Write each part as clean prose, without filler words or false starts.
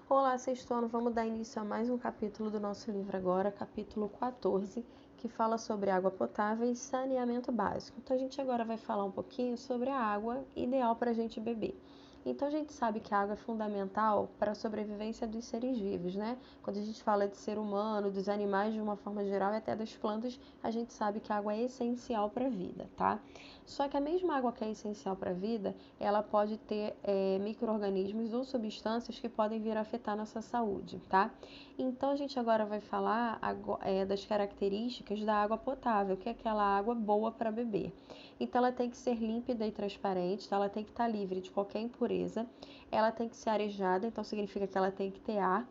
Olá, sexto ano, vamos dar início a mais um capítulo do nosso livro agora, capítulo 14, que fala sobre água potável e saneamento básico. Então, a gente agora vai falar um pouquinho sobre a água ideal para a gente beber. Então, a gente sabe que a água é fundamental para a sobrevivência dos seres vivos, né? Quando a gente fala de ser humano, dos animais de uma forma geral e até das plantas, a gente sabe que a água é essencial para a vida, tá? Só que a mesma água que é essencial para a vida, ela pode ter micro-organismos ou substâncias que podem vir a afetar nossa saúde, tá? Então, a gente agora vai falar das características da água potável, que é aquela água boa para beber. Então, ela tem que ser límpida e transparente, tá? Ela tem que estar livre de qualquer impureza, ela tem que ser arejada, então significa que ela tem que ter ar,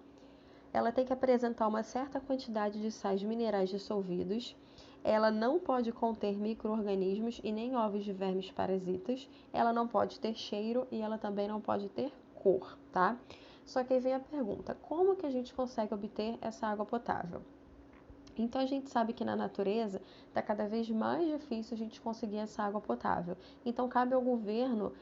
ela tem que apresentar uma certa quantidade de sais minerais dissolvidos, ela não pode conter micro-organismos e nem ovos de vermes parasitas, ela não pode ter cheiro e ela também não pode ter cor, tá? Só que aí vem a pergunta, como que a gente consegue obter essa água potável? Então, a gente sabe que na natureza está cada vez mais difícil a gente conseguir essa água potável. Então, cabe ao governo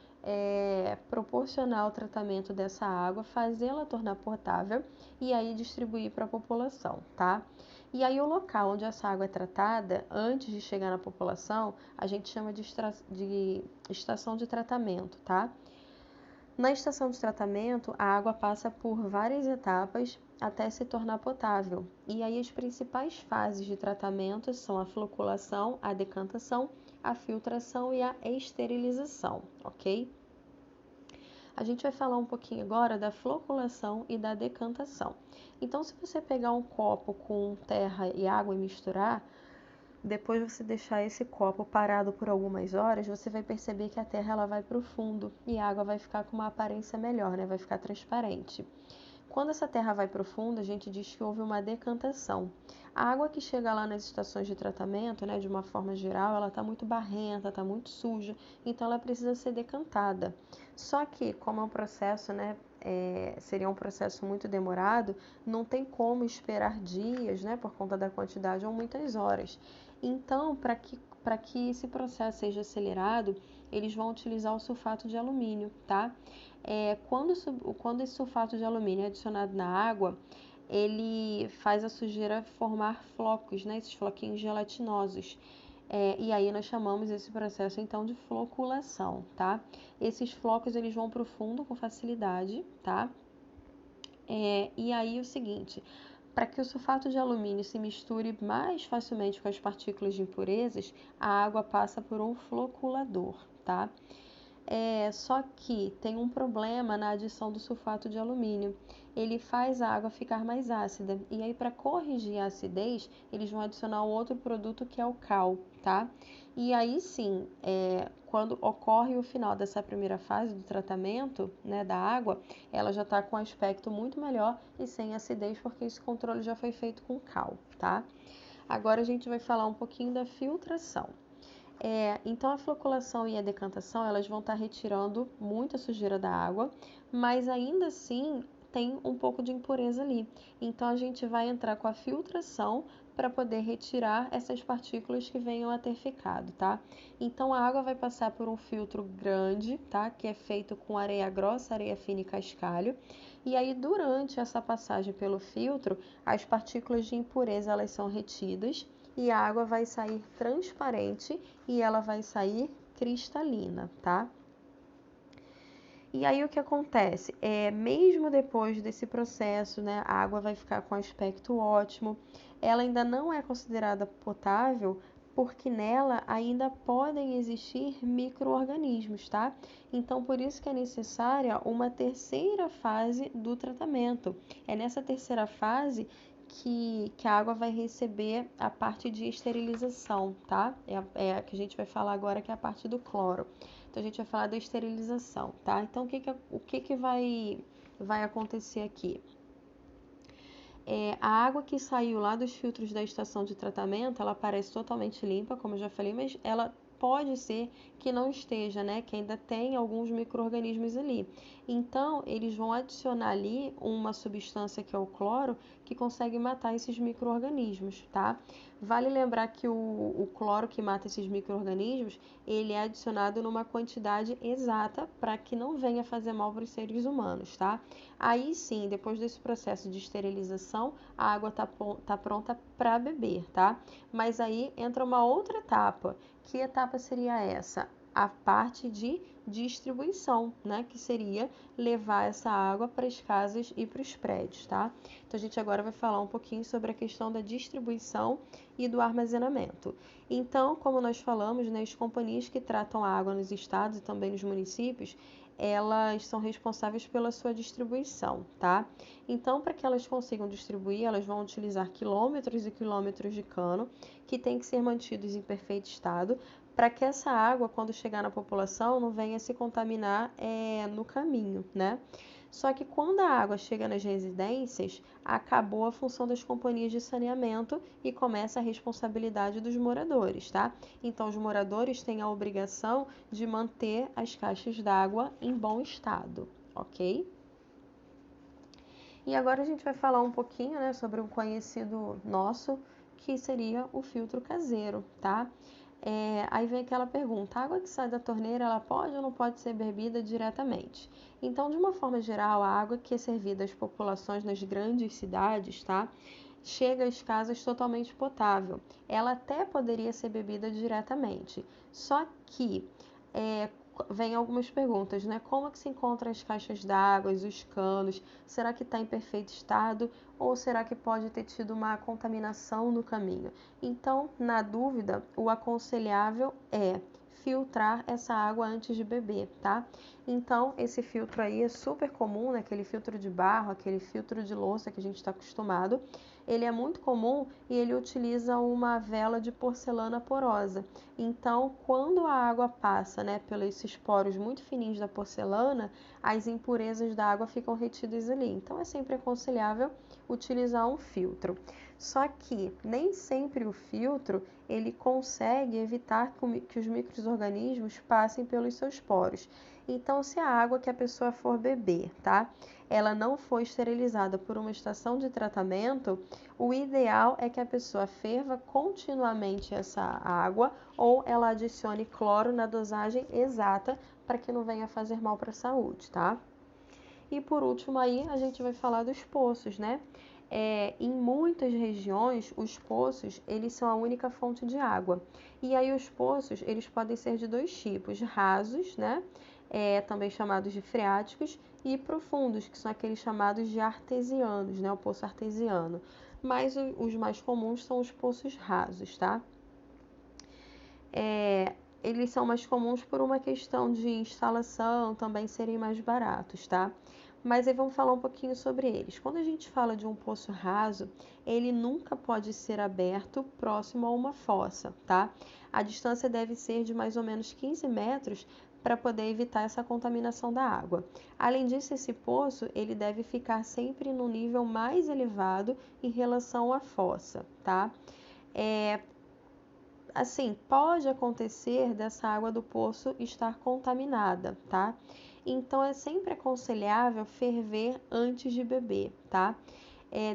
proporcionar o tratamento dessa água, fazê-la tornar potável e aí distribuir para a população, tá? E aí, o local onde essa água é tratada, antes de chegar na população, a gente chama de estação de tratamento, tá? Na estação de tratamento, a água passa por várias etapas até se tornar potável. E aí as principais fases de tratamento são a floculação, a decantação, a filtração e a esterilização, ok? A gente vai falar um pouquinho agora da floculação e da decantação. Então, se você pegar um copo com terra e água e misturar, depois você deixar esse copo parado por algumas horas, você vai perceber que a terra ela vai para o fundo e a água vai ficar com uma aparência melhor, né? Vai ficar transparente. Quando essa terra vai para o fundo, a gente diz que houve uma decantação. A água que chega lá nas estações de tratamento, né, de uma forma geral, ela está muito barrenta, está muito suja, então ela precisa ser decantada. Só que, como é um processo, né, seria um processo muito demorado, não tem como esperar dias, né, por conta da quantidade ou muitas horas. Então, para que esse processo seja acelerado, eles vão utilizar o sulfato de alumínio, tá? Quando esse sulfato de alumínio é adicionado na água, ele faz a sujeira formar flocos, né? Esses floquinhos gelatinosos. E aí nós chamamos esse processo então de floculação, tá? Esses flocos eles vão para o fundo com facilidade, tá? E aí o seguinte, para que o sulfato de alumínio se misture mais facilmente com as partículas de impurezas, a água passa por um floculador, tá? Só que tem um problema na adição do sulfato de alumínio. Ele faz a água ficar mais ácida. E aí, para corrigir a acidez, eles vão adicionar outro produto que é o cal, tá? E aí sim, quando ocorre o final dessa primeira fase do tratamento, né, da água, ela já está com um aspecto muito melhor e sem acidez, porque esse controle já foi feito com cal, tá? Agora a gente vai falar um pouquinho da filtração. Então a floculação e a decantação elas vão estar retirando muita sujeira da água, mas ainda assim tem um pouco de impureza ali. Então a gente vai entrar com a filtração para poder retirar essas partículas que venham a ter ficado, tá? Então a água vai passar por um filtro grande, tá? Que é feito com areia grossa, areia fina e cascalho. E aí durante essa passagem pelo filtro, as partículas de impureza elas são retidas e a água vai sair transparente e ela vai sair cristalina, tá? E aí o que acontece? Mesmo depois desse processo, né, a água vai ficar com aspecto ótimo. Ela ainda não é considerada potável porque nela ainda podem existir micro-organismos, tá? Então, por isso que é necessária uma terceira fase do tratamento. É nessa terceira fase que a água vai receber a parte de esterilização, tá? É a que a gente vai falar agora, que é a parte do cloro. Então, a gente vai falar da esterilização, tá? Então, o que vai acontecer aqui? A água que saiu lá dos filtros da estação de tratamento, ela parece totalmente limpa, como eu já falei, mas ela pode ser que não esteja, né? Que ainda tem alguns micro-organismos ali. Então, eles vão adicionar ali uma substância que é o cloro, que consegue matar esses micro-organismos, tá? Vale lembrar que o cloro que mata esses micro-organismos, ele é adicionado numa quantidade exata para que não venha fazer mal para os seres humanos, tá? Aí sim, depois desse processo de esterilização, a água tá pronta para beber, tá? Mas aí entra uma outra etapa. Que etapa seria essa? A parte de distribuição, né? Que seria levar essa água para as casas e para os prédios, tá? Então a gente agora vai falar um pouquinho sobre a questão da distribuição e do armazenamento. Então, como nós falamos, né, as companhias que tratam a água nos estados e também nos municípios, elas são responsáveis pela sua distribuição, tá? Então, para que elas consigam distribuir, elas vão utilizar quilômetros e quilômetros de cano que têm que ser mantidos em perfeito estado para que essa água, quando chegar na população, não venha se contaminar no caminho, né? Só que quando a água chega nas residências, acabou a função das companhias de saneamento e começa a responsabilidade dos moradores, tá? Então, os moradores têm a obrigação de manter as caixas d'água em bom estado, ok? E agora a gente vai falar um pouquinho, né, sobre um conhecido nosso, que seria o filtro caseiro, tá? Aí vem aquela pergunta, a água que sai da torneira, ela pode ou não pode ser bebida diretamente? Então, de uma forma geral, a água que é servida às populações nas grandes cidades, tá? Chega às casas totalmente potável. Ela até poderia ser bebida diretamente, só que vem algumas perguntas, né? Como é que se encontram as caixas d'água, os canos? Será que está em perfeito estado? Ou será que pode ter tido uma contaminação no caminho? Então, na dúvida, o aconselhável é filtrar essa água antes de beber, tá? Então, esse filtro aí é super comum, né? Aquele filtro de barro, aquele filtro de louça que a gente está acostumado. Ele é muito comum e ele utiliza uma vela de porcelana porosa. Então, quando a água passa, né, pelos esses poros muito fininhos da porcelana, as impurezas da água ficam retidas ali. Então, é sempre aconselhável utilizar um filtro. Só que nem sempre o filtro ele consegue evitar que os micro-organismos passem pelos seus poros. Então, se a água que a pessoa for beber, tá? Ela não foi esterilizada por uma estação de tratamento, o ideal é que a pessoa ferva continuamente essa água ou ela adicione cloro na dosagem exata para que não venha fazer mal para a saúde, tá? E por último aí a gente vai falar dos poços, né? Em muitas regiões, os poços, eles são a única fonte de água. E aí os poços, eles podem ser de dois tipos, rasos, né? Também chamados de freáticos, e profundos, que são aqueles chamados de artesianos, né? O poço artesiano. Mas os mais comuns são os poços rasos, tá? Eles são mais comuns por uma questão de instalação, também serem mais baratos, tá? Mas aí vamos falar um pouquinho sobre eles. Quando a gente fala de um poço raso, ele nunca pode ser aberto próximo a uma fossa, tá? A distância deve ser de mais ou menos 15 metros para poder evitar essa contaminação da água. Além disso, esse poço ele deve ficar sempre no nível mais elevado em relação à fossa, tá? Assim, pode acontecer dessa água do poço estar contaminada, tá? Então, é sempre aconselhável ferver antes de beber, tá?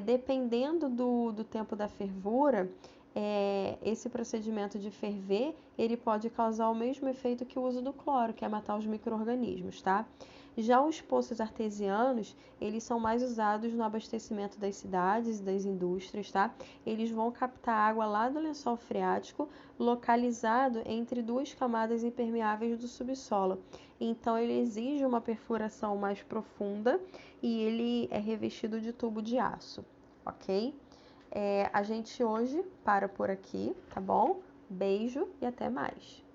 Dependendo do tempo da fervura, esse procedimento de ferver, ele pode causar o mesmo efeito que o uso do cloro, que é matar os micro-organismos, tá? Já os poços artesianos, eles são mais usados no abastecimento das cidades e das indústrias, tá? Eles vão captar água lá do lençol freático, localizado entre duas camadas impermeáveis do subsolo. Então, ele exige uma perfuração mais profunda e ele é revestido de tubo de aço, ok? A gente hoje para por aqui, tá bom? Beijo e até mais!